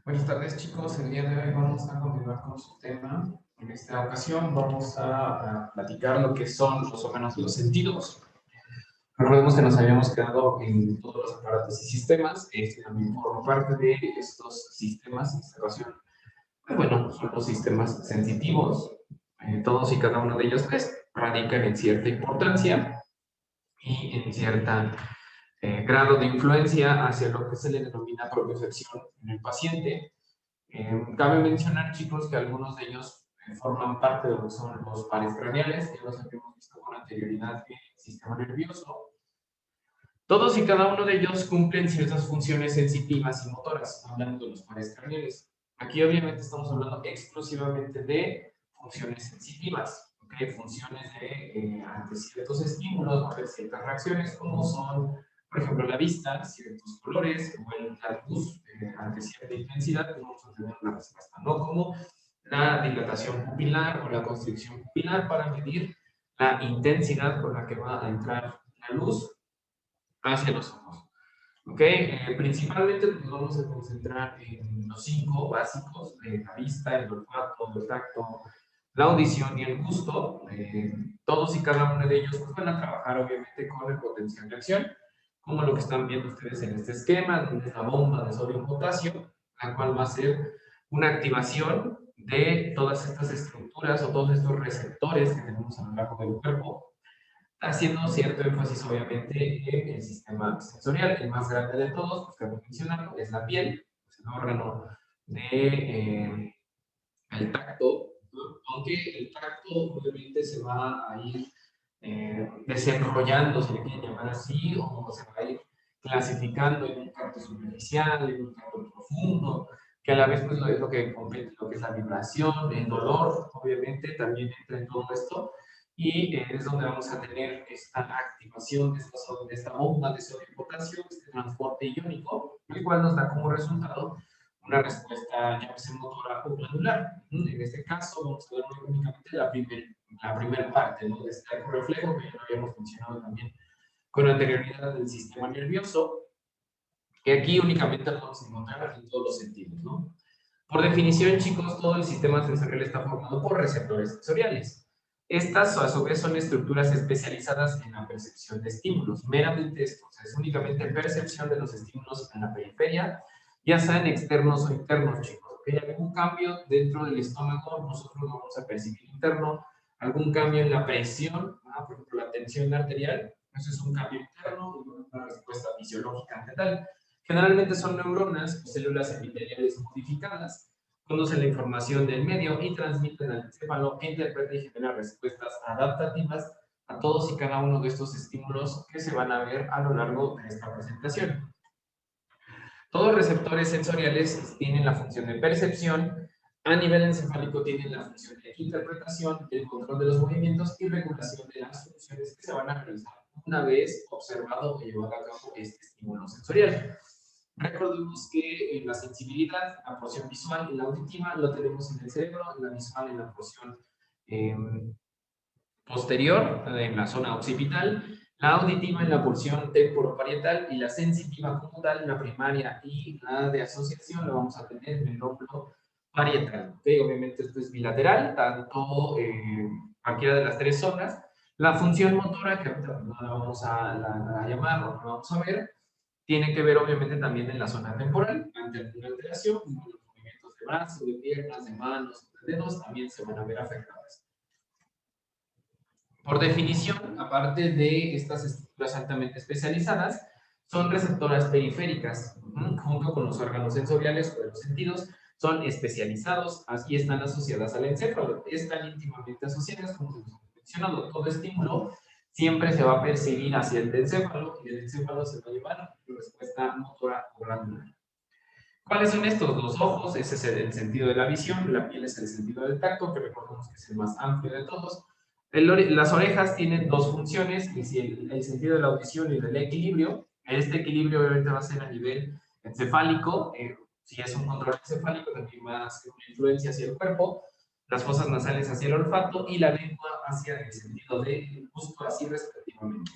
Buenas tardes, chicos. El día de hoy vamos a continuar con su tema. En esta ocasión vamos a platicar lo que son más o menos los sentidos. Recordemos que nos habíamos quedado en todos los aparatos y sistemas. Este también forma parte de estos sistemas. En esta ocasión, bueno, son los sistemas sensitivos. Todos y cada uno de ellos radican en cierta importancia y en cierta grado de influencia hacia lo que se le denomina propiocepción en el paciente. Cabe mencionar, chicos, que algunos de ellos forman parte de lo que son los pares craneales, que los habíamos visto con anterioridad en el sistema nervioso. Todos y cada uno de ellos cumplen ciertas funciones sensitivas y motoras, hablando de los pares craneales. Aquí obviamente estamos hablando exclusivamente de funciones sensitivas, ¿okay? Funciones de ante ciertos estímulos, ante ciertas reacciones, como son, por ejemplo, la vista, ciertos colores, o la luz ante cierta intensidad, vamos a tener una respuesta, ¿no? Como la dilatación pupilar o la constricción pupilar para medir la intensidad con la que va a entrar la luz hacia los ojos. ¿Ok? Principalmente nos vamos a concentrar en los 5 básicos, la vista, el olfato, el tacto, la audición y el gusto. Todos y cada uno de ellos pues, van a trabajar obviamente con el potencial de acción, como lo que están viendo ustedes en este esquema, donde es la bomba de sodio y potasio, la cual va a ser una activación de todas estas estructuras o todos estos receptores que tenemos a lo largo del cuerpo, haciendo cierto énfasis obviamente en el sistema sensorial. El más grande de todos, pues cabe mencionarlo, es la piel, es el órgano de el tacto, ¿no? Aunque el tacto obviamente se va a ir desenrollando, si le quieren llamar así, o se va a ir clasificando en un tacto superficial, en un tacto profundo, que a la vez pues, es lo que compete lo que es la vibración, el dolor, obviamente también entra en todo esto, y es donde vamos a tener esta activación de esta bomba de sodio y potasio, este transporte iónico, el cual nos da como resultado una respuesta, llámese motora o glandular. En este caso, vamos a ver únicamente la primera parte, ¿no? De este reflejo que ya lo habíamos mencionado también con anterioridad del sistema nervioso, que aquí únicamente lo vamos a encontrar en todos los sentidos, ¿no? Por definición, chicos, todo el sistema sensorial está formado por receptores sensoriales. Estas, a su vez, son estructuras especializadas en la percepción de estímulos. Meramente esto, o sea, es únicamente percepción de los estímulos en la periferia, ya sean externos o internos, chicos. ¿Okay? Algún cambio dentro del estómago, nosotros lo vamos a percibir interno. Algún cambio en la presión, por ejemplo, la tensión arterial, eso es un cambio interno, una respuesta fisiológica ante tal. Generalmente son neuronas o células epiteliales modificadas, conocen la información del medio y transmiten al encéfalo que interpreta y genera respuestas adaptativas a todos y cada uno de estos estímulos que se van a ver a lo largo de esta presentación. Todos los receptores sensoriales tienen la función de percepción, a nivel encefálico tienen la función de interpretación, el control de los movimientos y regulación de las funciones que se van a realizar una vez observado o llevado a cabo este estímulo sensorial. Recordemos que en la sensibilidad, la porción visual y la auditiva lo tenemos en el cerebro, la visual en la porción posterior, en la zona occipital, la auditiva en la porción temporoparietal y la sensitiva como tal, la primaria y la de asociación, lo vamos a tener en el lóbulo parietal. ¿Okay? Obviamente esto es bilateral, tanto cualquiera de las tres zonas. La función motora, que ahorita no la vamos a llamar o no la vamos a ver, tiene que ver obviamente también en la zona temporal, ante alguna alteración, como los movimientos de brazos, de piernas, de manos, de dedos, también se van a ver afectadas. Por definición, aparte de estas estructuras altamente especializadas, son receptoras periféricas, junto con los órganos sensoriales o de los sentidos, son especializados y están asociadas al encéfalo. Están íntimamente asociadas, como se nos ha mencionado, todo estímulo siempre se va a percibir hacia el encéfalo y el encéfalo se va a llevar la respuesta motora o glandular. ¿Cuáles son estos? Los ojos, ese es el sentido de la visión, la piel es el sentido del tacto, que recordemos que es el más amplio de todos. Las orejas tienen dos funciones, el sentido de la audición y del equilibrio. Este equilibrio obviamente va a ser a nivel encefálico, si es un control encefálico también va a ser una influencia hacia el cuerpo, las fosas nasales hacia el olfato y la lengua hacia el sentido del gusto, así respectivamente.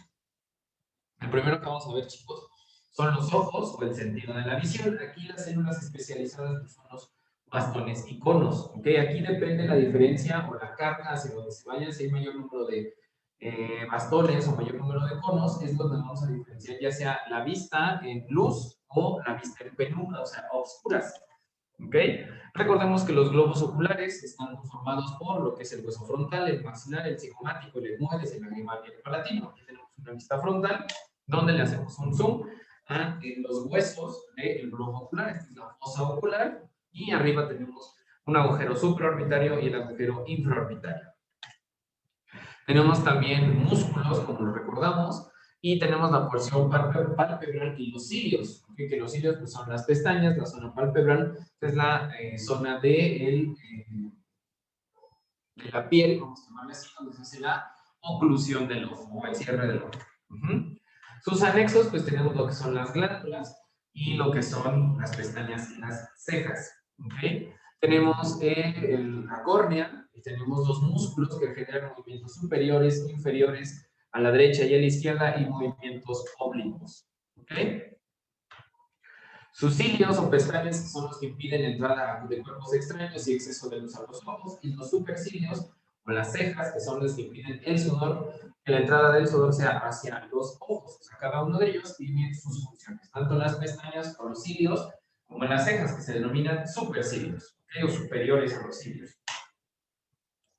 El primero que vamos a ver, chicos, son los ojos o el sentido de la visión. Aquí las células especializadas pues, son los bastones y conos. ¿Okay? Aquí depende la diferencia o la carga hacia donde se vaya, si hay mayor número de bastones o mayor número de conos, es donde vamos a diferenciar ya sea la vista en luz o la vista en penumbra, o sea, a oscuras. ¿Ok? Recordemos que los globos oculares están conformados por lo que es el hueso frontal, el maxilar, el cigomático, el etmoides, el lagrimal y el palatino. Aquí tenemos una vista frontal donde le hacemos un zoom a los huesos del globo ocular. Esta es la fosa ocular y arriba tenemos un agujero supraorbitario y el agujero infraorbitario. Tenemos también músculos, como lo recordamos, y tenemos la porción palpebral y los cilios, ¿okay? Que los cilios pues, son las pestañas, la zona palpebral es la zona de la piel, vamos a llamarle así, donde se hace la oclusión del ojo o el cierre del ojo. Sus anexos, pues tenemos lo que son las glándulas y lo que son las pestañas y las cejas. ¿Okay? Tenemos la córnea y tenemos los músculos que generan movimientos superiores, inferiores, a la derecha y a la izquierda y movimientos oblicuos. ¿Okay? Sus cilios o pestañas son los que impiden la entrada de cuerpos extraños y exceso de luz a los ojos, y los supercilios o las cejas, que son los que impiden el sudor, que la entrada del sudor sea hacia los ojos. O sea, cada uno de ellos tiene sus funciones, tanto en las pestañas o los cilios, como en las cejas, que se denominan supercilios, ¿okay? O superiores a los cilios.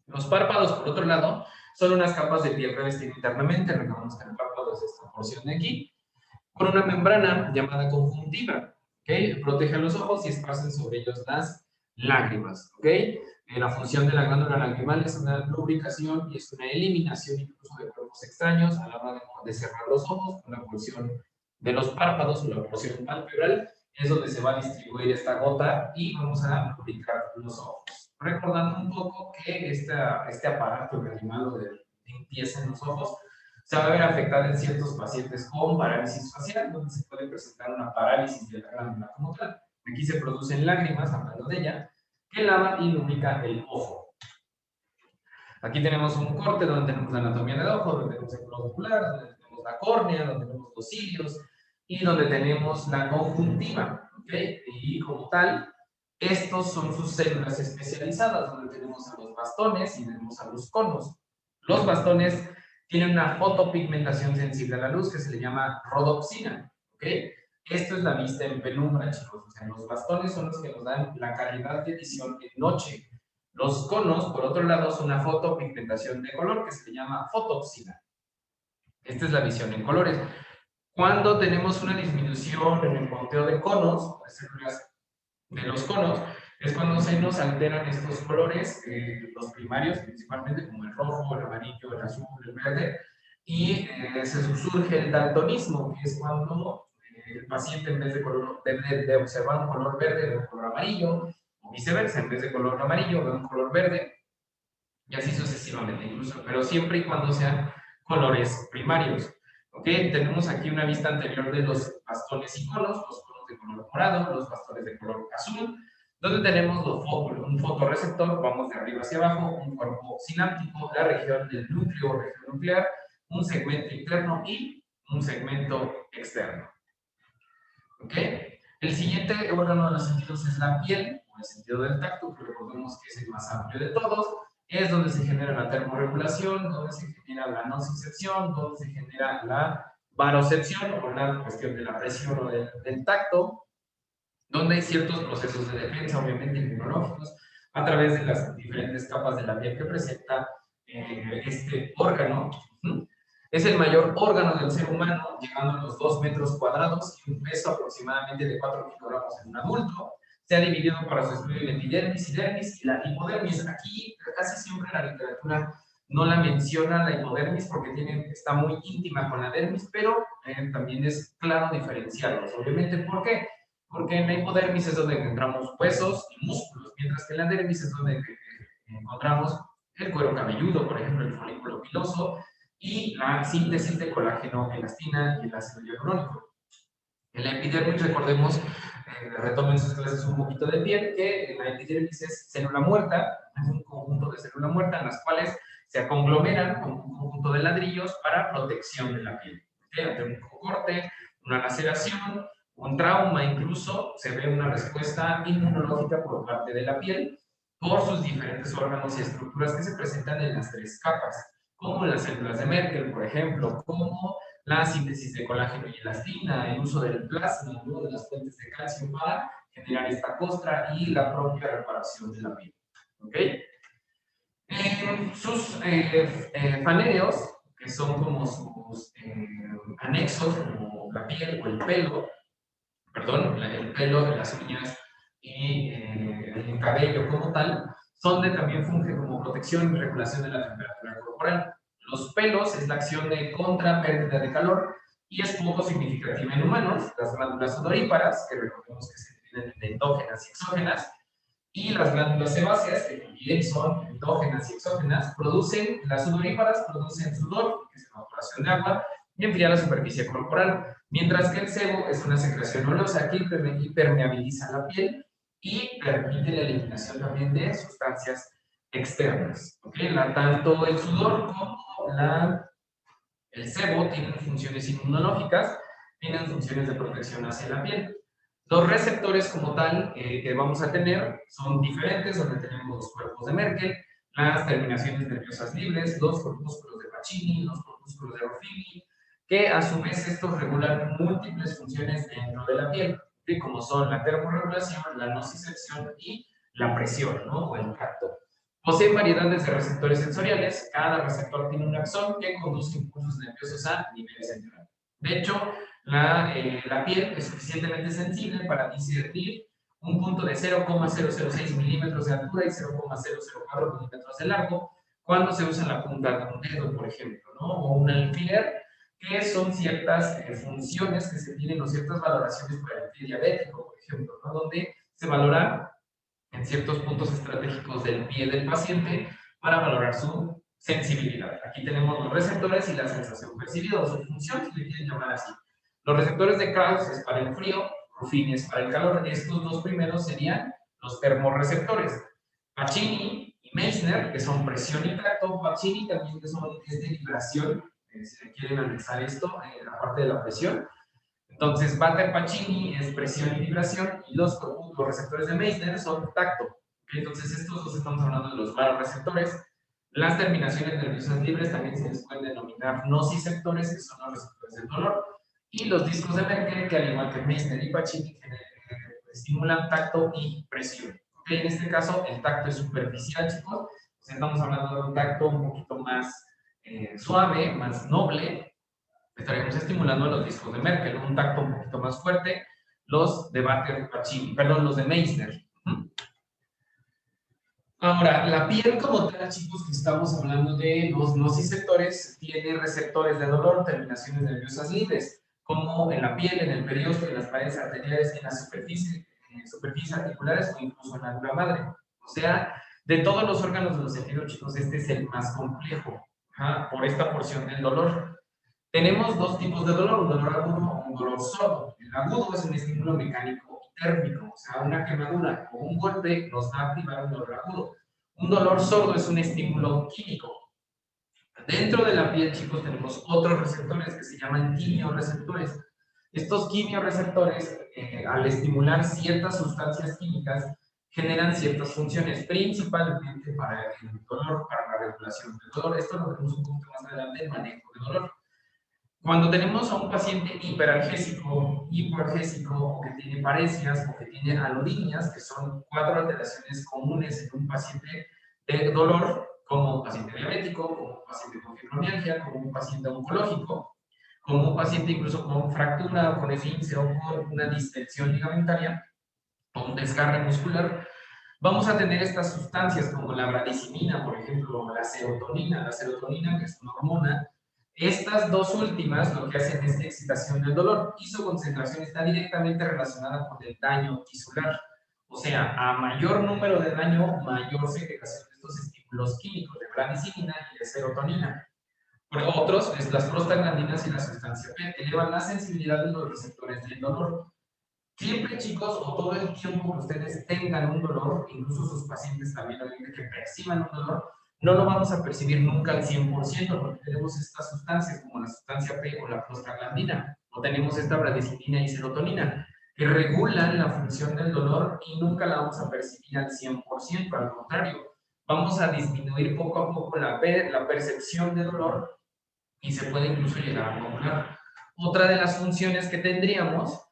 Los párpados, por otro lado, son unas capas de piel revestida internamente. Recordemos que el párpado es esta porción de aquí, con una membrana llamada conjuntiva. ¿Okay? Protege los ojos y esparcen sobre ellos las lágrimas. ¿Okay? La función de la glándula lagrimal es una lubricación y es una eliminación incluso de cuerpos extraños a la hora de cerrar los ojos. Con la porción de los párpados o la porción palpebral es donde se va a distribuir esta gota y vamos a lubricar los ojos. Recordando un poco que este aparato lagrimal de limpieza en los ojos se va a ver afectada en ciertos pacientes con parálisis facial, donde se puede presentar una parálisis de la glándula como tal. Aquí se producen lágrimas, hablando de ella, que lavan y lubrican el ojo. Aquí tenemos un corte donde tenemos la anatomía del ojo, donde tenemos el globo ocular, donde tenemos la córnea, donde tenemos los cilios y donde tenemos la conjuntiva. ¿Okay? Y como tal, estos son sus células especializadas, donde tenemos a los bastones y tenemos a los conos. Los bastones tienen una fotopigmentación sensible a la luz que se le llama rodopsina. ¿Okay? Esto es la vista en penumbra, chicos. O sea, los bastones son los que nos dan la calidad de visión en noche. Los conos, por otro lado, son una fotopigmentación de color que se le llama fotopsina. Esta es la visión en colores. Cuando tenemos una disminución en el conteo de conos, las células de los conos, es cuando se nos alteran estos colores, los primarios principalmente, como el rojo, el amarillo, el azul, el verde, y se surge el daltonismo, que es cuando el paciente en vez de observar un color verde, ve un color amarillo, o viceversa, en vez de color amarillo, ve un color verde, y así sucesivamente, incluso, pero siempre y cuando sean colores primarios. ¿Ok? Tenemos aquí una vista anterior de los bastones y conos, los conos de color morado, los bastones de color azul, donde tenemos un fotorreceptor, vamos de arriba hacia abajo, un cuerpo sináptico, la región del núcleo o región nuclear, un segmento interno y un segmento externo. ¿Ok? El siguiente órgano de los sentidos es la piel, o el sentido del tacto, que recordemos que es el más amplio de todos. Es donde se genera la termorregulación, donde se genera la nocicepción, donde se genera la barocepción, o la cuestión de la presión o del tacto, donde hay ciertos procesos de defensa, obviamente inmunológicos, a través de las diferentes capas de la piel que presenta este órgano. Es el mayor órgano del ser humano, llegando a los 2 metros cuadrados y un peso aproximadamente de 4 kilogramos en un adulto. Se ha dividido para su estudio en epidermis y dermis y la hipodermis. Aquí casi siempre la literatura no la menciona la hipodermis porque está muy íntima con la dermis, pero también es claro diferenciarlos. Obviamente, ¿por qué? Porque en la hipodermis es donde encontramos huesos y músculos, mientras que en la dermis es donde encontramos el cuero cabelludo, por ejemplo, el folículo piloso, y la síntesis de colágeno, elastina y el ácido hialurónico. En la epidermis, recordemos, retomen sus clases un poquito de piel, que la epidermis es célula muerta, es un conjunto de célula muerta en las cuales se conglomeran con un conjunto de ladrillos para protección de la piel. Ante un corte, una laceración, un trauma, incluso se ve una respuesta inmunológica por parte de la piel por sus diferentes órganos y estructuras que se presentan en las 3 capas, como las células de Merkel, por ejemplo, como la síntesis de colágeno y elastina, el uso del plasma, ¿no?, de las fuentes de calcio para generar esta costra y la propia reparación de la piel. ¿Ok? Sus fanereos, que son como sus anexos, como la piel o el pelo, perdón, el pelo, las uñas y el cabello como tal, también fungen como protección y regulación de la temperatura corporal. Los pelos es la acción de contra-pérdida de calor y es poco significativa en humanos. Las glándulas odoríparas, que recordemos que se dividen en endógenas y exógenas, y las glándulas sebáceas, que también son endógenas y exógenas, las sudoríparas producen sudor, que es evaporación de agua, y enfría la superficie corporal, mientras que el sebo es una secreción oleosa que impermeabiliza la piel y permite la eliminación también de sustancias externas. ¿Okay? Tanto el sudor como el sebo tienen funciones inmunológicas, tienen funciones de protección hacia la piel. Los receptores como tal que vamos a tener son diferentes, donde tenemos los cuerpos de Merkel, las terminaciones nerviosas libres, los corpúsculos de Pacini, los corpúsculos de Ruffini, que a su vez estos regulan múltiples funciones dentro de la piel, ¿sí?, como son la termorregulación, la nocicepción y la presión, ¿no?, o el tacto. Poseen variedades de receptores sensoriales, cada receptor tiene un axón que conduce impulsos nerviosos a nivel central. De hecho, la piel es suficientemente sensible para discernir un punto de 0,006 milímetros de altura y 0,004 milímetros de largo cuando se usa la punta de un dedo, por ejemplo, ¿no?, o un alfiler, que son ciertas funciones que se tienen o ciertas valoraciones para el pie diabético, por ejemplo, ¿no?, donde se valora en ciertos puntos estratégicos del pie del paciente para valorar su sensibilidad. Aquí tenemos los receptores y la sensación percibida, o su función, si le quieren llamar así. Los receptores de Krauss es para el frío, Ruffini es para el calor. Estos dos primeros serían los termorreceptores. Pacini y Meissner, que son presión y tacto. Pacini también es de vibración, si le quieren anexar esto, la parte de la presión. Entonces, Baker-Pacini es presión y vibración, y los receptores de Meissner son tacto. ¿Okay? Entonces, estos dos estamos hablando de los varoreceptores. Las terminaciones nerviosas libres también se les pueden denominar nociceptores, que son los receptores del dolor. Y los discos de Merkel, que al igual que Meissner y Pacini, estimulan tacto y presión. ¿Okay? En este caso, el tacto es superficial, chicos. Pues estamos hablando de un tacto un poquito más suave, más noble. Estaríamos estimulando los discos de Merkel, un tacto un poquito más fuerte, los de Baker-Pacini, perdón, los de Meissner. Ahora, la piel como tal, chicos, que estamos hablando de los nociceptores, tiene receptores de dolor, terminaciones nerviosas libres, como en la piel, en el periósteo, en las paredes arteriales, en las superficies articulares o incluso en la dura madre. O sea, de todos los órganos de los sentidos, chicos, este es el más complejo, por esta porción del dolor. Tenemos dos tipos de dolor, un dolor agudo o un dolor sordo. El agudo es un estímulo mecánico térmico, o sea, una quemadura o un golpe nos va a activar un dolor agudo. Un dolor sordo es un estímulo químico. Dentro de la piel, chicos, tenemos otros receptores que se llaman quimioreceptores. Estos quimioreceptores, al estimular ciertas sustancias químicas, generan ciertas funciones, principalmente para el dolor, para la regulación del dolor. Esto lo veremos un poquito más adelante, el manejo del dolor. Cuando tenemos a un paciente hiperalgésico, hipoalgésico, o que tiene paresias, o que tiene alodinias, que son 4 alteraciones comunes en un paciente de dolor, como un paciente diabético, como un paciente con fibromialgia, como un paciente oncológico, como un paciente incluso con fractura, o con esguince, o con una distensión ligamentaria, o un desgarre muscular, vamos a tener estas sustancias como la bradicimina, por ejemplo, o la serotonina, que es una hormona. Estas dos últimas lo que hacen es excitación del dolor, y su concentración está directamente relacionada con el daño tisular. O sea, a mayor número de daño, mayor segregación de estos estímulos químicos de bradicimina y de serotonina. Por otros, las prostaglandinas y la sustancia P elevan la sensibilidad de los receptores del dolor. Siempre, chicos, o todo el tiempo que ustedes tengan un dolor, incluso sus pacientes también, que perciban un dolor, no lo vamos a percibir nunca al 100%, porque tenemos estas sustancias como la sustancia P o la prostaglandina. o tenemos esta bradicilina y serotonina, que regulan la función del dolor y nunca la vamos a percibir al 100%, al contrario, vamos a disminuir poco a poco la percepción de dolor y se puede incluso llegar a acumular. Otra de las funciones que tendríamos,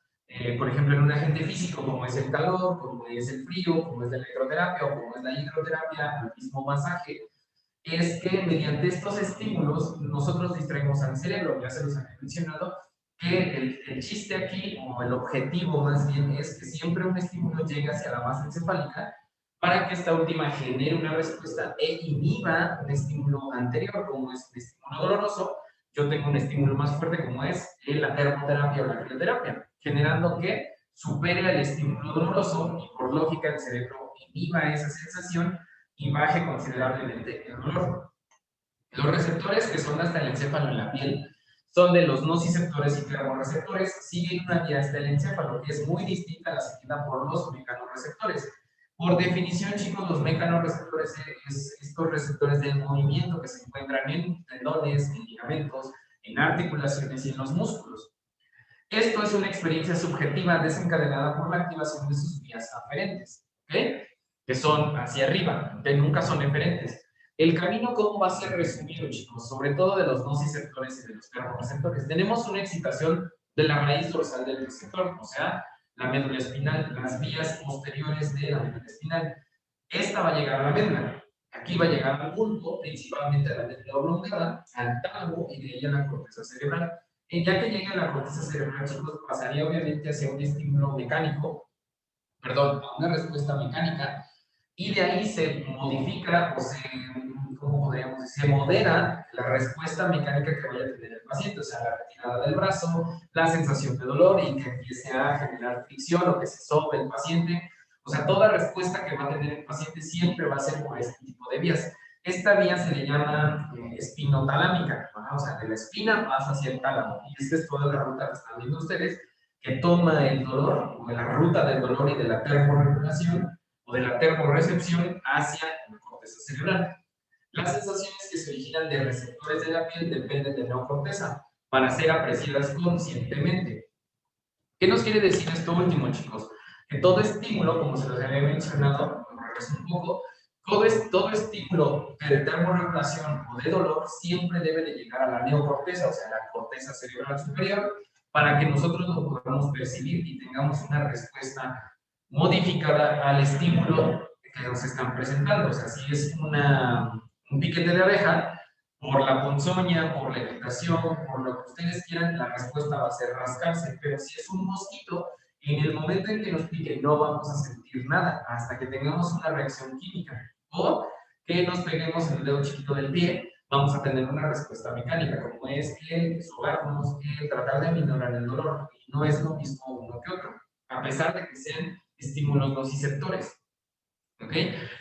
por ejemplo, en un agente físico, como es el calor, como es el frío, como es la electroterapia o como es la hidroterapia, el mismo masaje, es que mediante estos estímulos nosotros distraemos al cerebro, ya se los había mencionado, que el chiste aquí, o el objetivo más bien, es que siempre un estímulo llegue hacia la masa encefálica para que esta última genere una respuesta e inhiba un estímulo anterior, como es un estímulo doloroso. Yo tengo un estímulo más fuerte, como es la termoterapia o la crioterapia, generando que supere al estímulo doloroso y por lógica el cerebro inhiba esa sensación y baje considerablemente el dolor. Los receptores, que son hasta el encéfalo en la piel, son de los nociceptores y termorreceptores, siguen una vía hasta el encéfalo, que es muy distinta a la seguida por los mecanorreceptores. Por definición, chicos, los mecanorreceptores es estos receptores del movimiento que se encuentran en tendones, en ligamentos, en articulaciones y en los músculos. Esto es una experiencia subjetiva desencadenada por la activación de sus vías aferentes, ¿ok? Que son hacia arriba, que nunca son eferentes. El camino, ¿cómo va a ser resumido, chicos? Sobre todo de los nociceptores y de los termorreceptores. Tenemos una excitación de la raíz dorsal del receptor, o sea, la médula espinal, las vías posteriores de la médula espinal. Esta va a llegar a la médula. Aquí va a llegar al bulbo, principalmente a la médula oblongada, al tálamo y de ahí a la corteza cerebral. Y ya que llega a la corteza cerebral, chicos, pasaría obviamente hacia un estímulo mecánico, perdón, a una respuesta mecánica, y de ahí se modifica o se, ¿cómo podríamos decir? Se modera la respuesta mecánica que vaya a tener el paciente, o sea, la retirada del brazo, la sensación de dolor y que empiece a generar fricción o que se sobe el paciente. O sea, toda respuesta que va a tener el paciente siempre va a ser por este tipo de vías. Esta vía se le llama espinotalámica, ¿no? O sea, de la espina pasa hacia el tálamo. Y esta es toda la ruta que están viendo ustedes, que toma el dolor, o de la ruta del dolor y de la termorregulación, o de la termorrecepción hacia la corteza cerebral. Las sensaciones que se originan de receptores de la piel dependen de la neocorteza para ser apreciadas conscientemente. ¿Qué nos quiere decir esto último, chicos? Que todo estímulo, como se los había mencionado, un poco, todo estímulo de termorregulación o de dolor siempre debe de llegar a la neocorteza, o sea, a la corteza cerebral superior, para que nosotros lo podamos percibir y tengamos una respuesta modificada al estímulo que nos están presentando. O sea, si es un piquete de abeja, por la ponzoña, por la irritación, por lo que ustedes quieran, la respuesta va a ser rascarse. Pero si es un mosquito, en el momento en que nos pique no vamos a sentir nada hasta que tengamos una reacción química. O que nos peguemos en el dedo chiquito del pie, vamos a tener una respuesta mecánica, como es el sobarnos, el tratar de minorar el dolor. Y no es lo mismo uno que otro, a pesar de que sean estímulos nociceptores. ¿Ok?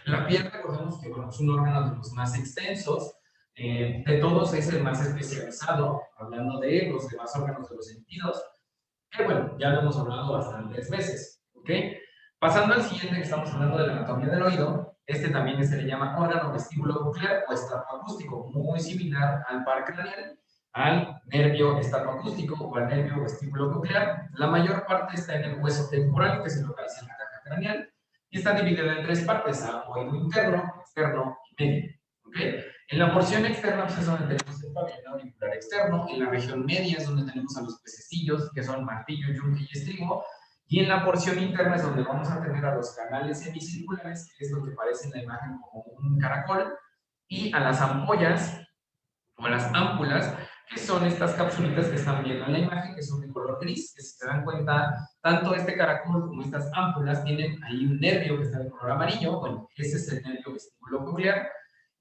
La piel, recordemos que bueno, es un órgano de los más extensos, de todos es el más especializado, hablando de los demás órganos de los sentidos, que bueno, ya lo hemos hablado bastantes veces, ¿ok? Pasando al siguiente, que estamos hablando de la anatomía del oído, este también se le llama órgano vestíbulo-coclear o estatoacústico, muy similar al par craneal, al nervio estatoacústico o al nervio vestíbulo-coclear. La mayor parte está en el hueso temporal, que se localiza en la caja craneal, y está dividida en tres partes, a oído interno, externo y medio, ¿ok? En la porción externa pues, es donde tenemos el pabellón auricular externo, en la región media es donde tenemos a los pececillos, que son martillo, yunque y estribo, y en la porción interna es donde vamos a tener a los canales semicirculares, que es lo que parece en la imagen como un caracol, y a las ampollas, o a las ámpulas, que son estas capsulitas que están viendo en la imagen, que son de color gris, que si se dan cuenta, tanto este caracol como estas ámpulas tienen ahí un nervio que está de color amarillo, bueno, ese es el nervio vestíbulo-coclear,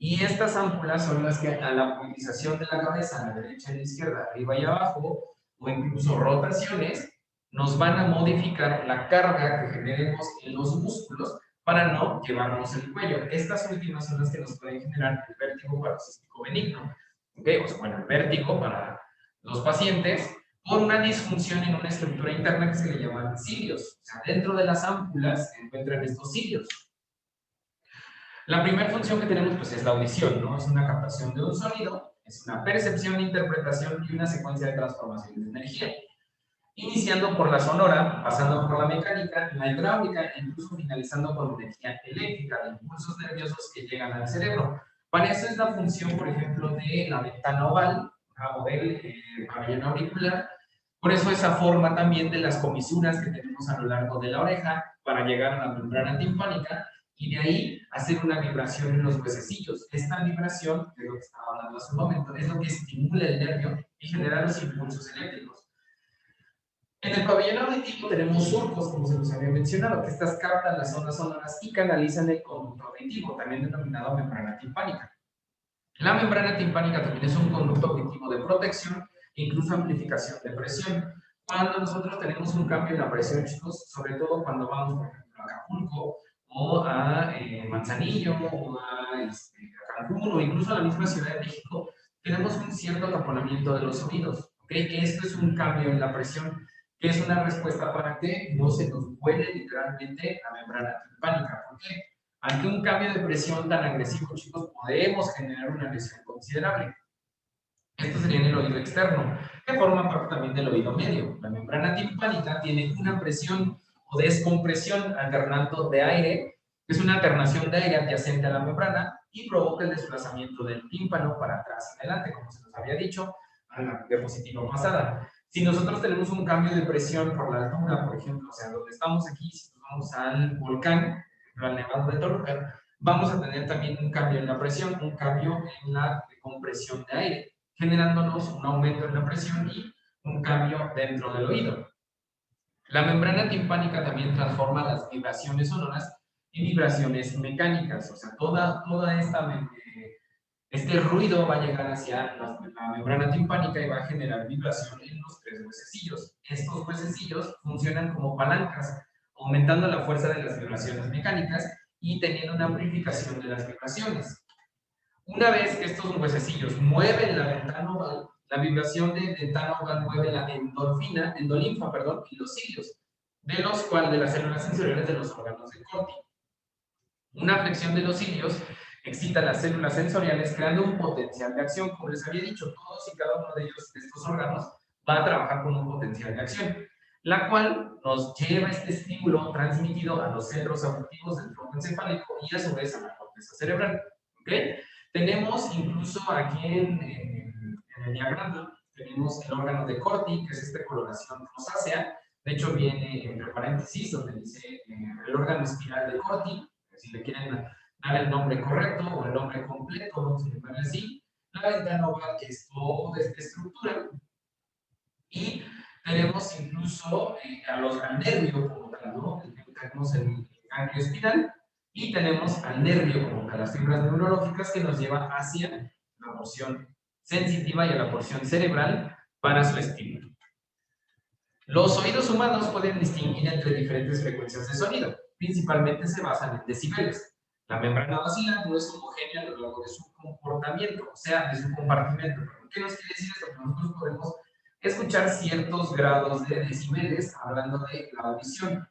y estas ámpulas son las que a la movilización de la cabeza, a la derecha y a la izquierda, arriba y abajo, o incluso rotaciones, nos van a modificar la carga que generemos en los músculos para no llevarnos el cuello. Estas últimas son las que nos pueden generar el vértigo paroxístico benigno. ¿Okay? O sea, bueno, el vértigo para los pacientes por una disfunción en una estructura interna que se le llaman cilios. O sea, dentro de las ámpulas se encuentran estos cilios. La primera función que tenemos pues, es la audición, ¿no? Es una captación de un sonido, es una percepción, interpretación y una secuencia de transformaciones de energía. iniciando por la sonora, pasando por la mecánica, la hidráulica e incluso finalizando con energía eléctrica de impulsos nerviosos que llegan al cerebro. Para eso es la función, por ejemplo, de la ventana oval o del pabellón auricular. Por eso esa forma también de las comisuras que tenemos a lo largo de la oreja para llegar a la membrana timpánica y de ahí hacer una vibración en los huesecillos. Esta vibración, que es lo que estaba hablando hace un momento, es lo que estimula el nervio y genera los impulsos eléctricos. En el pabellón auditivo tenemos surcos, como se nos había mencionado, que estas captan las ondas sonoras y canalizan el conducto auditivo, también denominado membrana timpánica. La membrana timpánica también es un conducto auditivo de protección e incluso amplificación de presión. Cuando nosotros tenemos un cambio en la presión, chicos, sobre todo cuando vamos, por ejemplo, a Acapulco o a Manzanillo o a Cancún o incluso a la misma Ciudad de México, tenemos un cierto taponamiento de los oídos. ¿Okay? Esto es un cambio en la presión, que es una respuesta para que no se nos vuele literalmente la membrana timpánica. ¿Por qué? Ante un cambio de presión tan agresivo, chicos, podemos generar una lesión considerable. Esto sería en el oído externo, que forma parte también del oído medio. La membrana timpánica tiene una presión o descompresión alternando de aire, que es una alternación de aire adyacente a la membrana y provoca el desplazamiento del tímpano para atrás y adelante, como se nos había dicho en la diapositiva pasada. Si nosotros tenemos un cambio de presión por la altura, por ejemplo, o sea, donde estamos aquí, si nos vamos al volcán, al Nevado de Toluca, vamos a tener también un cambio en la presión, un cambio en la compresión de aire, generándonos un aumento en la presión y un cambio dentro del oído. La membrana timpánica también transforma las vibraciones sonoras en vibraciones mecánicas, o sea, toda este ruido va a llegar hacia la membrana timpánica y va a generar vibración en los tres huesecillos. Estos huesecillos funcionan como palancas, aumentando la fuerza de las vibraciones mecánicas y teniendo una amplificación de las vibraciones. Una vez que estos huesecillos mueven la ventana oval, la vibración de ventana oval mueve la endolinfa, y los cilios, de las células sensoriales de los órganos de Corti. Una flexión de los cilios excita las células sensoriales creando un potencial de acción. Como les había dicho, todos y cada uno de ellos, de estos órganos, va a trabajar con un potencial de acción, la cual nos lleva este estímulo transmitido a los centros auditivos del tronco encefálico y a su vez a la corteza cerebral. ¿Okay? Tenemos incluso aquí en el diagrama, tenemos el órgano de Corti, que es esta coloración rosácea. De hecho, viene entre paréntesis donde dice el órgano espiral de Corti, si le quieren dar el nombre correcto o el nombre completo, vamos a llamarle así. La ventana oval, que es toda esta estructura. Y tenemos incluso al nervio como tal, ¿no? Tenemos el ganglio espiral y tenemos al nervio como tal, las fibras neurológicas que nos llevan hacia la porción sensitiva y a la porción cerebral para su estímulo. Los oídos humanos pueden distinguir entre diferentes frecuencias de sonido, principalmente se basan en decibeles. La membrana basilar no es homogénea a lo largo de su comportamiento, o sea, de su compartimento. ¿Qué nos quiere decir esto? Que nosotros podemos escuchar ciertos grados de decibeles hablando de la audición.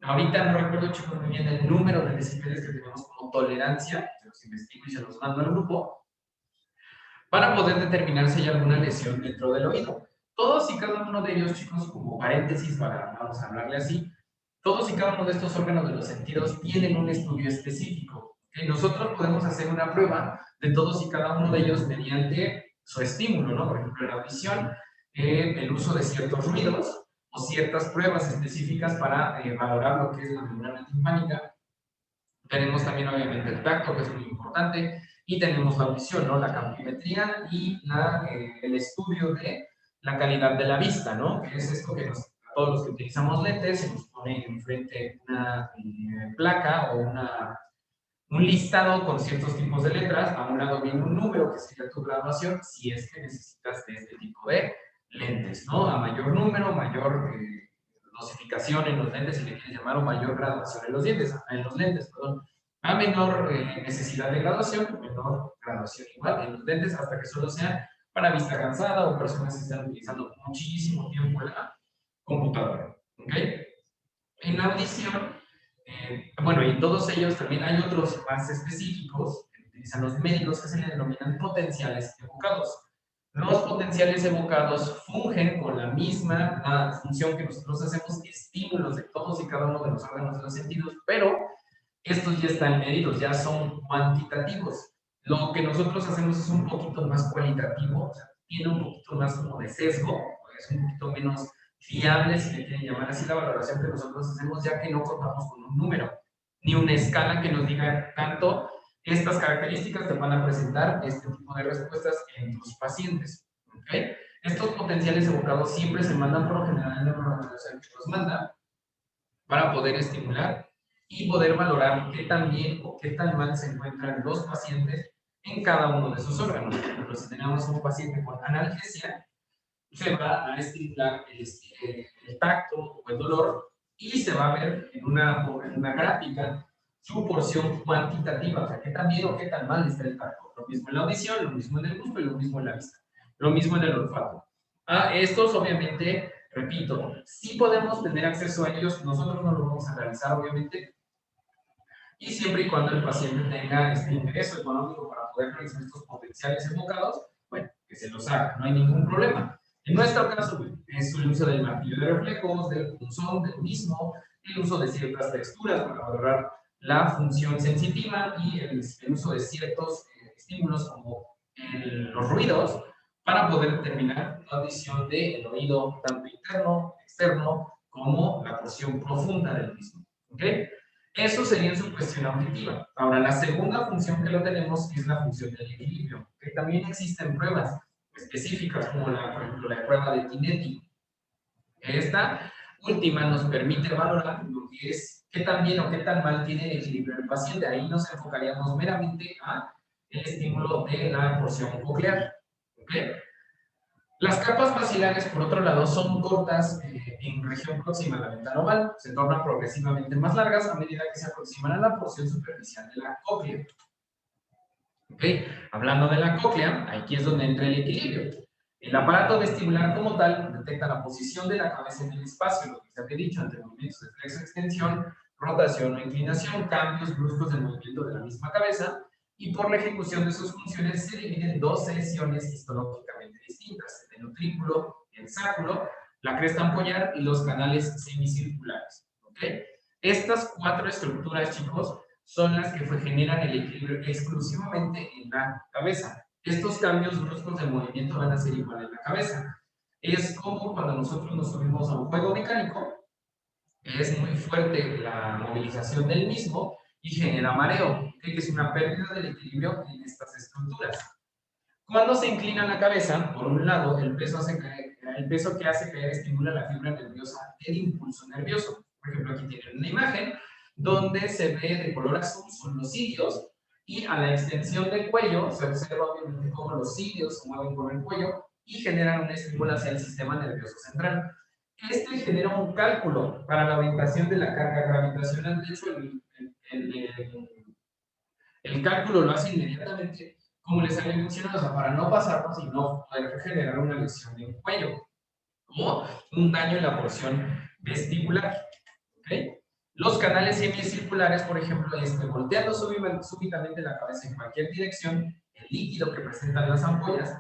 Ahorita no recuerdo, chicos, muy bien el número de decibeles que tenemos como tolerancia, se los investigo y se los mando al grupo, para poder determinar si hay alguna lesión dentro del oído. Todos y cada uno de ellos, chicos, como paréntesis, vamos a hablarle así, todos y cada uno de estos órganos de los sentidos tienen un estudio específico. ¿Okay? Nosotros podemos hacer una prueba de todos y cada uno de ellos mediante su estímulo, ¿no? Por ejemplo, la audición, el uso de ciertos ruidos o ciertas pruebas específicas para valorar lo que es la membrana timpánica. Tenemos también, obviamente, el tacto, que es muy importante, y tenemos la audición, ¿no? La campimetría y el estudio de la calidad de la vista, ¿no? Que es esto que todos los que utilizamos lentes se nos pone enfrente una placa o un listado con ciertos tipos de letras. A un lado viene un número que sería tu graduación si es que necesitas de este tipo de lentes, ¿no? A mayor número, mayor dosificación en los lentes, si le quieres llamar, o mayor graduación en los lentes, perdón. A menor necesidad de graduación, menor graduación igual en los lentes, hasta que solo sea para vista cansada o personas que están utilizando muchísimo tiempo la computadora. ¿Ok? En la audición, bueno, y todos ellos también hay otros más específicos que utilizan los médicos que se le denominan potenciales evocados. Los potenciales evocados fungen con la misma función que nosotros hacemos, estímulos de todos y cada uno de los órganos de los sentidos, pero estos ya están medidos, ya son cuantitativos. Lo que nosotros hacemos es un poquito más cualitativo, o sea, tiene un poquito más como de sesgo, es un poquito menos fiable, si le quieren llamar así, la valoración que nosotros hacemos, ya que no contamos con un número, ni una escala que nos diga tanto, estas características te van a presentar este tipo de respuestas en tus pacientes. ¿Okay? Estos potenciales evocados siempre se mandan por lo general en el neurología que los manda para poder estimular y poder valorar qué tan bien o qué tan mal se encuentran los pacientes en cada uno de sus órganos. Por ejemplo, si tenemos un paciente con analgesia, se va a estimular el tacto o el dolor y se va a ver en una gráfica su porción cuantitativa, o sea, qué tan bien o qué tan mal está el tacto. Lo mismo en la audición, lo mismo en el gusto y lo mismo en la vista. Lo mismo en el olfato. Estos, obviamente, repito, sí podemos tener acceso a ellos, nosotros no lo vamos a realizar, obviamente, y siempre y cuando el paciente tenga este ingreso económico para poder realizar estos potenciales evocados, bueno, que se los haga, no hay ningún problema. En nuestro caso, es el uso del martillo de reflejos, del punzón, del mismo, el uso de ciertas texturas para valorar la función sensitiva y el uso de ciertos estímulos como los ruidos para poder determinar la audición del oído tanto interno, externo, como la porción profunda del mismo. ¿Ok? Eso sería en su cuestión auditiva. Ahora, la segunda función que lo tenemos es la función del equilibrio, que también existen pruebas específicas, como por ejemplo la prueba de Tinetti. Esta última nos permite valorar lo que es qué tan bien o qué tan mal tiene el equilibrio el paciente. Ahí nos enfocaríamos meramente a el estímulo de la porción coclear. ¿Okay? Las capas basilares, por otro lado, son cortas en región próxima a la ventana oval, se tornan progresivamente más largas a medida que se aproximan a la porción superficial de la cóclea. ¿Okay? Hablando de la cóclea, aquí es donde entra el equilibrio. El aparato vestibular como tal detecta la posición de la cabeza en el espacio, lo que se había dicho, entre movimientos de flexo-extensión, rotación o inclinación, cambios bruscos del movimiento de la misma cabeza, y por la ejecución de sus funciones se dividen en dos sesiones histológicamente distintas, el utrículo, el sáculo, la cresta ampollar y los canales semicirculares. ¿Okay? Estas cuatro estructuras, chicos, son las que generan el equilibrio exclusivamente en la cabeza. Estos cambios bruscos de movimiento van a ser igual en la cabeza. Es como cuando nosotros nos subimos a un juego mecánico, es muy fuerte la movilización del mismo y genera mareo, que es una pérdida del equilibrio en estas estructuras. Cuando se inclina la cabeza, por un lado, el peso que hace caer estimula la fibra nerviosa del impulso nervioso. Por ejemplo, aquí tienen una imagen donde se ve de color azul son los cilios y a la extensión del cuello se observa obviamente cómo los cilios se mueven con el cuello y generan un estímulo hacia el sistema nervioso central. Este genera un cálculo para la orientación de la carga gravitacional. De hecho, el cálculo lo hace inmediatamente, como les había mencionado, o sea, para no pasarnos y no poder generar una lesión en el cuello, como un daño en la porción vestibular. ¿Okay? Los canales semicirculares, por ejemplo, volteando súbitamente la cabeza en cualquier dirección, el líquido que presentan las ampollas,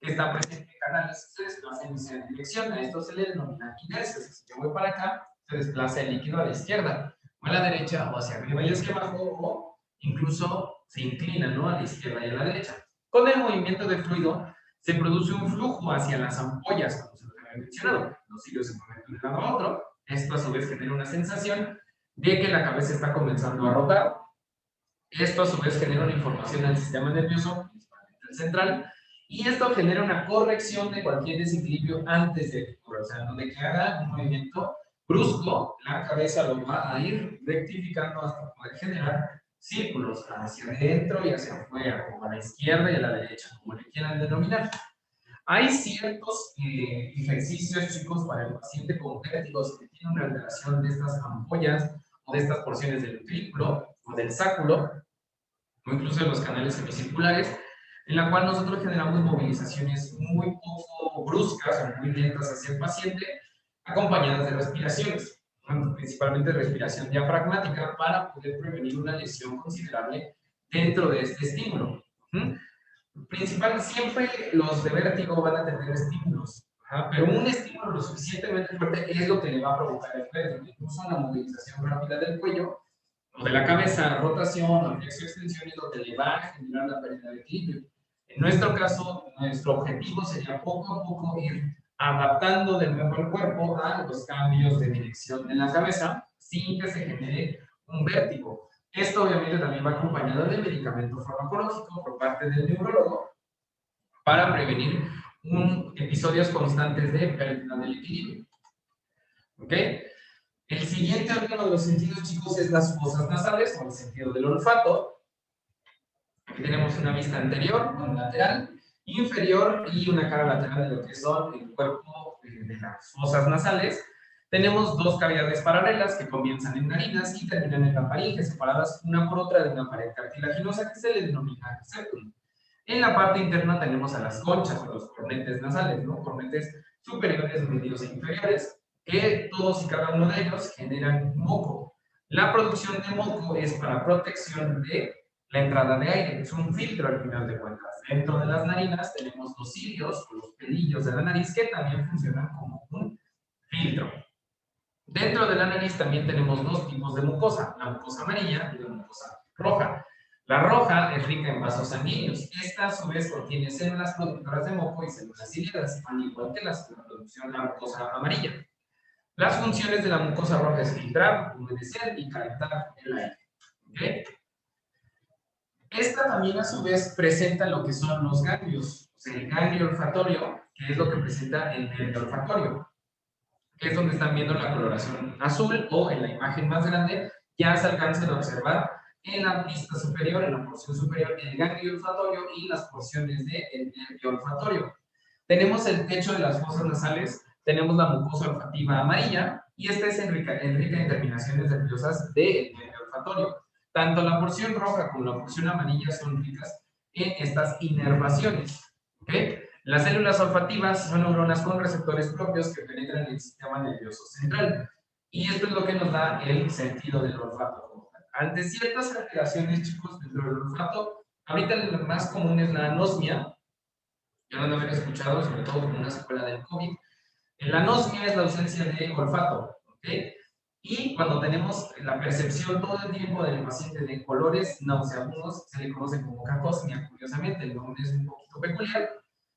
que está presente en canales, se desplaza en esa dirección. A esto se le denomina inercia. Si yo voy para acá, se desplaza el líquido a la izquierda, o a la derecha, o hacia arriba y hacia abajo, o incluso se inclina, ¿no? A la izquierda y a la derecha. Con el movimiento de fluido se produce un flujo hacia las ampollas, como se lo había mencionado. Los cilios se mueven de un lado a otro. Esto a su vez genera una sensación de que la cabeza está comenzando a rotar. Esto a su vez genera una información al sistema nervioso, principalmente el central, y esto genera una corrección de cualquier desequilibrio antes de que ocurra. O sea, donde que haga un movimiento brusco, la cabeza lo va a ir rectificando hasta poder generar círculos hacia adentro y hacia afuera, como a la izquierda y a la derecha, como le quieran denominar. Hay ciertos ejercicios, chicos, para el paciente con vértigos que tiene una alteración de estas ampollas o de estas porciones del utrículo o del sáculo, o incluso de los canales semicirculares, en la cual nosotros generamos movilizaciones muy poco bruscas o muy lentas hacia el paciente, acompañadas de respiraciones, principalmente respiración diafragmática, para poder prevenir una lesión considerable dentro de este estímulo. Principal, siempre los de vértigo van a tener estímulos, pero un estímulo lo suficientemente fuerte es lo que le va a provocar el vértigo. Incluso la movilización rápida del cuello o de la cabeza, rotación o flexo-extensión es lo que le va a generar la pérdida de equilibrio. En nuestro caso, nuestro objetivo sería poco a poco ir adaptando de nuevo el cuerpo a los cambios de dirección en la cabeza sin que se genere un vértigo. Esto obviamente también va acompañado de medicamento farmacológico por parte del neurólogo para prevenir episodios constantes de pérdida del equilibrio. ¿Ok? El siguiente órgano de los sentidos, chicos, es las fosas nasales o el sentido del olfato. Aquí tenemos una vista anterior, una lateral, inferior y una cara lateral de lo que son el cuerpo de las fosas nasales. Tenemos dos cavidades paralelas que comienzan en narinas y terminan en la faringe, separadas una por otra de una pared cartilaginosa que se le denomina septum. En la parte interna tenemos a las conchas o los cornetes nasales, ¿no? Cornetes superiores, medios e inferiores, que todos y cada uno de ellos generan moco. La producción de moco es para protección de la entrada de aire, es un filtro al final de cuentas. Dentro de las narinas tenemos los cilios o los pelillos de la nariz que también funcionan como un filtro. Dentro de la nariz también tenemos dos tipos de mucosa, la mucosa amarilla y la mucosa roja. La roja es rica en vasos sanguíneos. Esta a su vez contiene células productoras de moco y células ciliadas, al igual que la producción de la mucosa amarilla. Las funciones de la mucosa roja es filtrar, humedecer y calentar el aire. ¿Okay? Esta también a su vez presenta lo que son los ganglios, o sea, el ganglio olfatorio, que es lo que presenta el nervio olfatorio, que es donde están viendo la coloración azul, o en la imagen más grande ya se alcanza a observar en la vista superior, en la porción superior, el ganglio olfatorio y las porciones del nervio olfatorio. Tenemos el techo de las fosas nasales, tenemos la mucosa olfativa amarilla, y esta es rica en terminaciones nerviosas del nervio olfatorio. Tanto la porción roja como la porción amarilla son ricas en estas inervaciones. ¿Okay? Las células olfativas son neuronas con receptores propios que penetran en el sistema nervioso central. Y esto es lo que nos da el sentido del olfato. Ante ciertas alteraciones, chicos, dentro del olfato, ahorita lo más común es la anosmia. Ya lo han haber escuchado, sobre todo como una secuela del COVID. La anosmia es la ausencia de olfato. ¿Ok? Y cuando tenemos la percepción todo el tiempo del paciente de colores nauseabundos, se le conoce como cacosmia, curiosamente, el nombre es un poquito peculiar,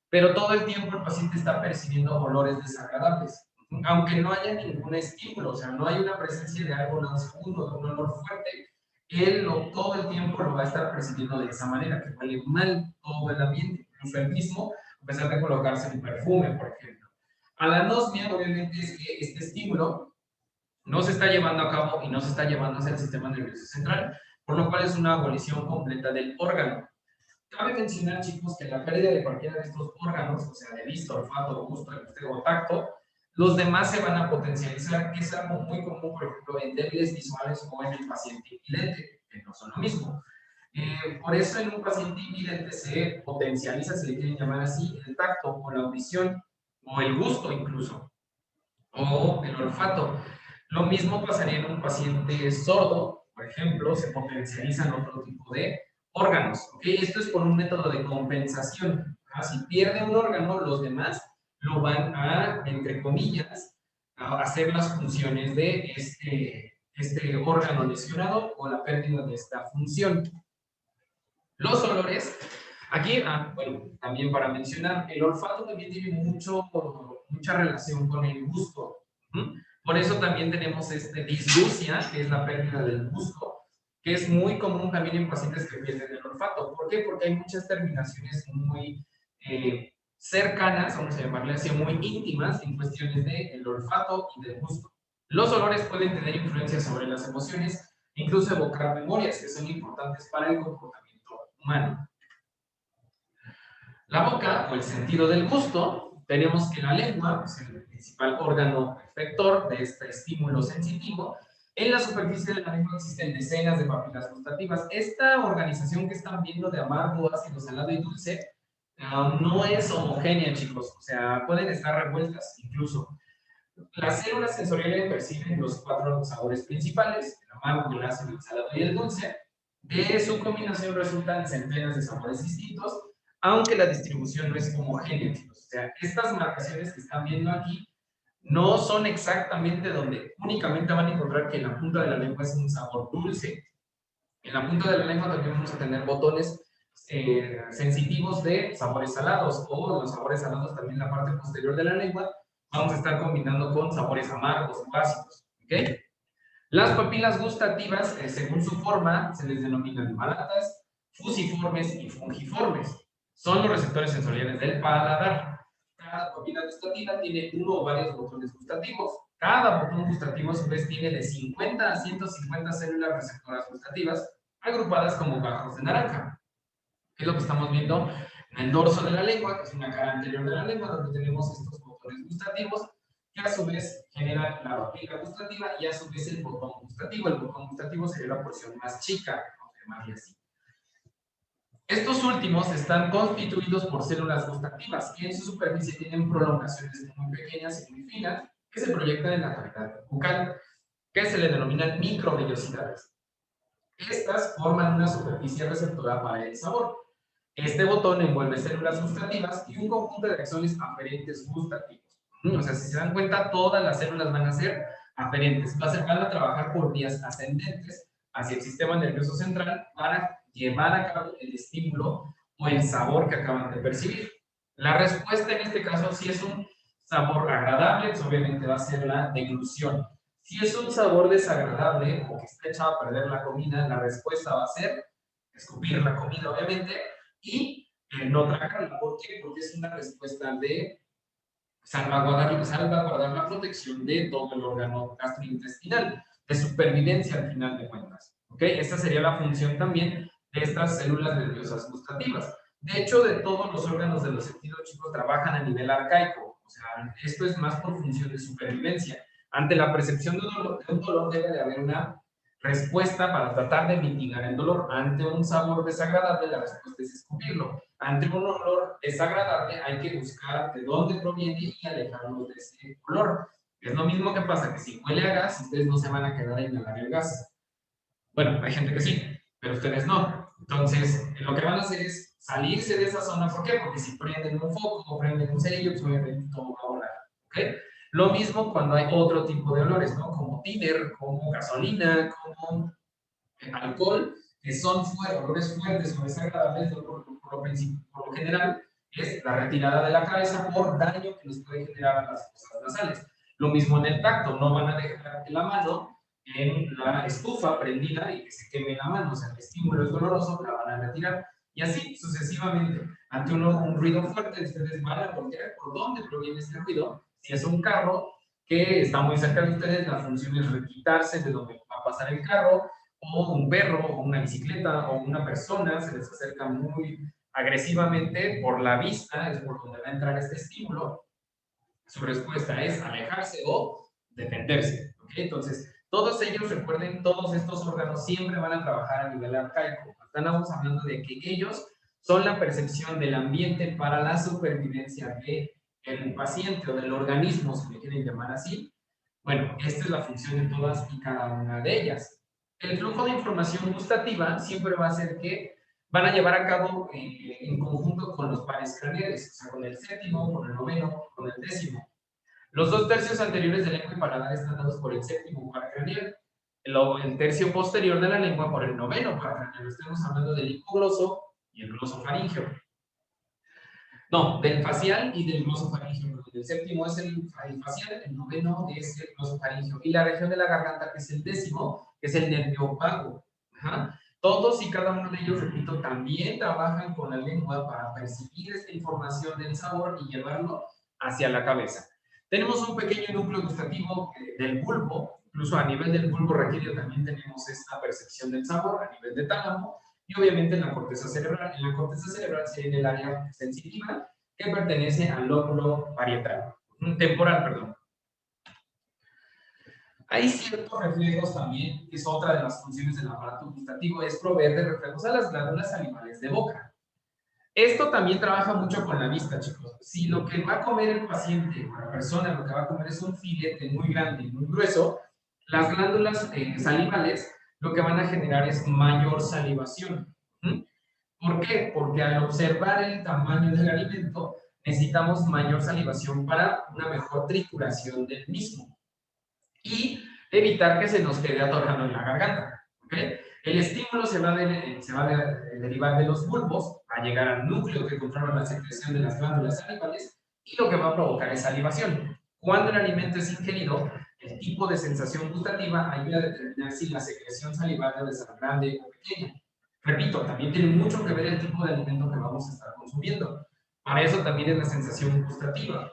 pero todo el tiempo el paciente está percibiendo olores desagradables, aunque no haya ningún estímulo, o sea, no hay una presencia de algo nauseabundo, de un olor fuerte, él todo el tiempo lo va a estar percibiendo de esa manera, que huele mal todo el ambiente, incluso él mismo, a pesar de colocarse un perfume, por ejemplo. A la anosmia, obviamente, es que este estímulo no se está llevando a cabo y no se está llevando hacia el sistema nervioso central, por lo cual es una abolición completa del órgano. Cabe mencionar, chicos, que la pérdida de cualquiera de estos órganos, o sea, de vista, olfato, gusto, o tacto, los demás se van a potencializar, que es algo muy común, por ejemplo, en débiles visuales o en el paciente invidente, que no son lo mismo. Por eso en un paciente invidente se potencializa, si le quieren llamar así, el tacto o la audición, o el gusto incluso, o el olfato. Lo mismo pasaría en un paciente sordo, por ejemplo, se potencializan otro tipo de órganos. ¿Okay? Esto es por un método de compensación. Si pierde un órgano, los demás lo van a, entre comillas, a hacer las funciones de este órgano lesionado o la pérdida de esta función. Los olores, aquí, bueno, también para mencionar, el olfato también tiene mucha relación con el gusto. Por eso también tenemos disgustia, que es la pérdida del gusto, que es muy común también en pacientes que pierden el olfato. ¿Por qué? Porque hay muchas terminaciones muy cercanas, vamos a llamarle así, muy íntimas en cuestiones del olfato y del gusto. Los olores pueden tener influencia sobre las emociones, incluso evocar memorias que son importantes para el comportamiento humano. La boca, o el sentido del gusto, tenemos que la lengua es el principal órgano efector de este estímulo sensitivo. En la superficie de la lengua existen decenas de papilas gustativas. Esta organización que están viendo de amargo, ácido, salado y dulce no es homogénea, chicos. O sea, pueden estar revueltas incluso. Las células sensoriales perciben los 4 sabores principales, el amargo, el ácido, el salado y el dulce. De su combinación resultan centenas de sabores distintos. aunque la distribución no es homogénea, chicos. O sea, estas marcaciones que están viendo aquí no son exactamente donde únicamente van a encontrar que en la punta de la lengua es un sabor dulce. En la punta de la lengua también vamos a tener botones sensitivos de sabores salados, o los sabores salados también en la parte posterior de la lengua vamos a estar combinando con sabores amargos o básicos. ¿Ok? Las papilas gustativas, según su forma, se les denominan malatas, fusiformes y fungiformes. Son los receptores sensoriales del paladar. Cada papila gustativa tiene uno o varios botones gustativos. Cada botón gustativo, a su vez, tiene de 50 a 150 células receptoras gustativas, agrupadas como gajos de naranja. ¿Qué es lo que estamos viendo? En el dorso de la lengua, que es una cara anterior de la lengua, donde tenemos estos botones gustativos, que a su vez generan la papila gustativa y a su vez el botón gustativo. El botón gustativo sería la porción más chica, vamos a llamarle así. Estos últimos están constituidos por células gustativas que en su superficie tienen prolongaciones muy pequeñas y muy finas que se proyectan en la cavidad bucal, que se le denominan microvellosidades. Estas forman una superficie receptora para el sabor. Este botón envuelve células gustativas y un conjunto de axones aferentes gustativos. O sea, si se dan cuenta, todas las células van a ser aferentes, van a trabajar por vías ascendentes hacia el sistema nervioso central para llevar a cabo el estímulo o el sabor que acaban de percibir. La respuesta en este caso, si es un sabor agradable, pues obviamente va a ser la deglución. Si es un sabor desagradable o que está echado a perder la comida, la respuesta va a ser escupir la comida, obviamente, y no tragarla. ¿Por qué? Porque es una respuesta de salvaguardar la protección de todo el órgano gastrointestinal, de supervivencia al final de cuentas. ¿Ok? Esta sería la función también de estas células nerviosas gustativas. De hecho, de todos los órganos de los sentidos, chicos, trabajan a nivel arcaico. O sea, esto es más por función de supervivencia. Ante la percepción de un dolor debe de haber una respuesta para tratar de mitigar el dolor. Ante un sabor desagradable, la respuesta es escupirlo. Ante un olor desagradable, hay que buscar de dónde proviene y alejarnos de ese olor. Es lo mismo que pasa que si huele a gas, ustedes no se van a quedar a inhalar el gas. Bueno, hay gente que sí, pero ustedes no. Entonces, lo que van a hacer es salirse de esa zona. ¿Por qué? Porque si prenden un foco o prenden un cerillo, pues obviamente todo va a volar. ¿Ok? Lo mismo cuando hay otro tipo de olores, ¿no? Como tiner, como gasolina, como alcohol, que son olores fuertes o desagradables, por lo general, es la retirada de la cabeza por daño que nos puede generar a las fosas nasales. Lo mismo en el tacto, no van a dejar la mano en la estufa prendida y que se queme la mano, o sea, el estímulo es doloroso, la van a retirar. Y así sucesivamente, ante un ruido fuerte, ustedes van a voltear por dónde proviene ese ruido. Si es un carro que está muy cerca de ustedes, la función es quitarse de donde va a pasar el carro, o un perro, o una bicicleta, o una persona se les acerca muy agresivamente por la vista, es por donde va a entrar este estímulo. Su respuesta es alejarse o defenderse. ¿Okay? Entonces, todos ellos, recuerden, todos estos órganos siempre van a trabajar a nivel arcaico. Estamos hablando de que ellos son la percepción del ambiente para la supervivencia del paciente o del organismo, si le quieren llamar así. Bueno, esta es la función de todas y cada una de ellas. El flujo de información gustativa siempre va a ser que van a llevar a cabo en conjunto con los pares craneales, o sea, con el séptimo, con el noveno, con el décimo. Los 2 tercios anteriores de lengua y paladar están dados por el séptimo par craneal, el tercio posterior de la lengua por el noveno par craneal. Estamos hablando del hipogloso y el glosofaringeo. No, del facial y del glosofaringeo. El séptimo es el facial, el noveno es el glosofaringeo. Y la región de la garganta, que es el décimo, que es el nervio vago. Ajá. Todos y cada uno de ellos, repito, también trabajan con la lengua para percibir esta información del sabor y llevarlo hacia la cabeza. Tenemos un pequeño núcleo gustativo del bulbo, incluso a nivel del bulbo raquídeo también tenemos esta percepción del sabor, a nivel de tálamo, y obviamente en la corteza cerebral. En la corteza cerebral se en el área sensitiva que pertenece al lóbulo parietal, temporal, perdón. Hay ciertos reflejos también, que es otra de las funciones del aparato gustativo, es proveer de reflejos a las glándulas salivales de boca. Esto también trabaja mucho con la vista, chicos. Si lo que va a comer el paciente o la persona lo que va a comer es un filete muy grande y muy grueso, las glándulas salivales lo que van a generar es mayor salivación. ¿Por qué? Porque al observar el tamaño del alimento, necesitamos mayor salivación para una mejor trituración del mismo y evitar que se nos quede atorando en la garganta. ¿Okay? El estímulo se va a derivar de los bulbos, va a llegar al núcleo que controla la secreción de las glándulas salivales y lo que va a provocar es salivación. Cuando el alimento es ingerido, el tipo de sensación gustativa ayuda a determinar si la secreción salival debe ser grande o pequeña. Repito, también tiene mucho que ver el tipo de alimento que vamos a estar consumiendo. Para eso también es la sensación gustativa.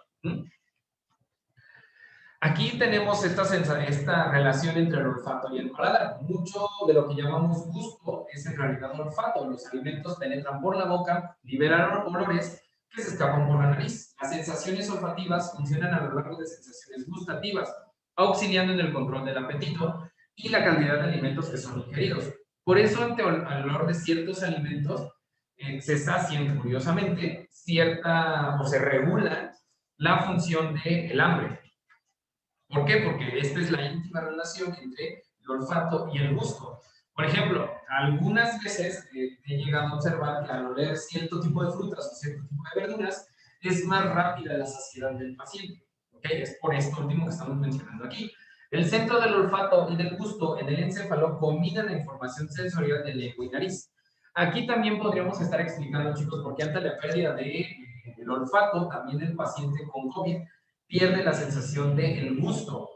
Aquí tenemos esta relación entre el olfato y el paladar. Mucho de lo que llamamos gusto es en realidad olfato. Los alimentos penetran por la boca, liberan olores que se escapan por la nariz. Las sensaciones olfativas funcionan a lo largo de sensaciones gustativas, auxiliando en el control del apetito y la cantidad de alimentos que son ingeridos. Por eso, ante el olor de ciertos alimentos, se sacian, curiosamente, o se regula la función del hambre. ¿Por qué? Porque esta es la íntima relación entre el olfato y el gusto. Por ejemplo, algunas veces he llegado a observar que al oler cierto tipo de frutas o cierto tipo de verduras, es más rápida la saciedad del paciente. ¿Okay? Es por esto último que estamos mencionando aquí. El centro del olfato y del gusto en el encéfalo combina la información sensorial de lengua y nariz. Aquí también podríamos estar explicando, chicos, por qué ante la pérdida del olfato, también el paciente con COVID pierde la sensación del gusto.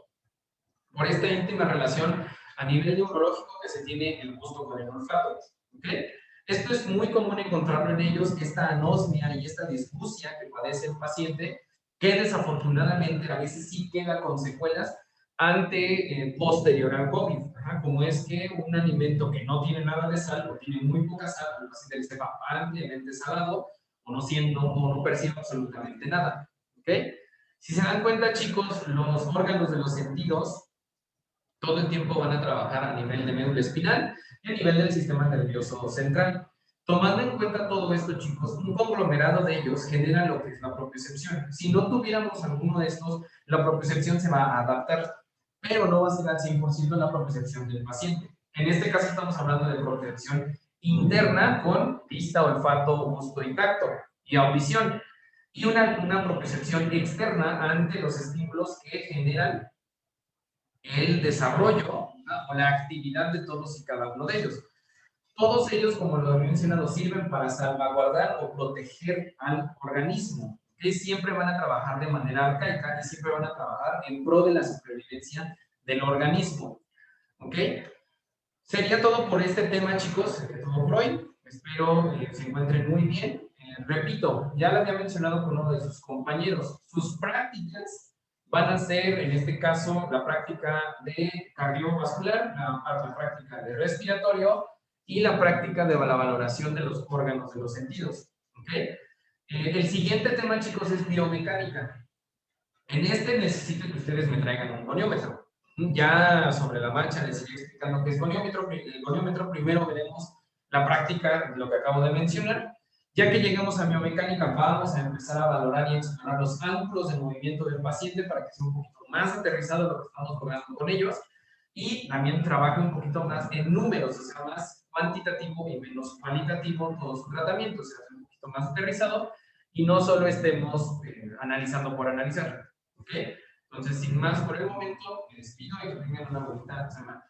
Por esta íntima relación a nivel neurológico que se tiene el gusto con el olfato. ¿Okay? Esto es muy común encontrarlo en ellos, esta anosmia y esta disgusia que padece el paciente, que desafortunadamente a veces sí queda con secuelas posterior al COVID, como es que un alimento que no tiene nada de sal o tiene muy poca sal, el paciente le sepa ampliamente salado o no percibe absolutamente nada. ¿Okay? Si se dan cuenta, chicos, los órganos de los sentidos todo el tiempo van a trabajar a nivel de médula espinal y a nivel del sistema nervioso central. Tomando en cuenta todo esto, chicos, un conglomerado de ellos genera lo que es la propiocepción. Si no tuviéramos alguno de estos, la propiocepción se va a adaptar, pero no va a ser al 100% la propiocepción del paciente. En este caso estamos hablando de propiocepción interna con vista, olfato, gusto y tacto y audición. Y una propiocepción externa ante los estímulos que generan el desarrollo, ¿no? O la actividad de todos y cada uno de ellos. Todos ellos, como lo he mencionado, sirven para salvaguardar o proteger al organismo, que siempre van a trabajar de manera arcaica y siempre van a trabajar en pro de la supervivencia del organismo. ¿Ok? Sería todo por este tema, chicos, sería todo por hoy. Espero se encuentren muy bien. Repito, ya lo había mencionado con uno de sus compañeros, sus prácticas van a ser, en este caso, la práctica de cardiovascular, la práctica de respiratorio y la práctica de la valoración de los órganos de los sentidos. ¿Okay? El siguiente tema, chicos, es biomecánica. En este necesito que ustedes me traigan un goniómetro. Ya sobre la marcha les iré explicando qué es goniómetro. El goniómetro primero veremos la práctica, lo que acabo de mencionar. Ya que llegamos a biomecánica, vamos a empezar a valorar y explorar los ángulos de movimiento del paciente para que sea un poquito más aterrizado lo que estamos logrando con ellos y también trabaje un poquito más en números, o sea, más cuantitativo y menos cualitativo todo su tratamiento, o sea, un poquito más aterrizado y no solo estemos analizando por analizar. ¿Ok? Entonces, sin más por el momento, me despido y que tengan una bonita semana.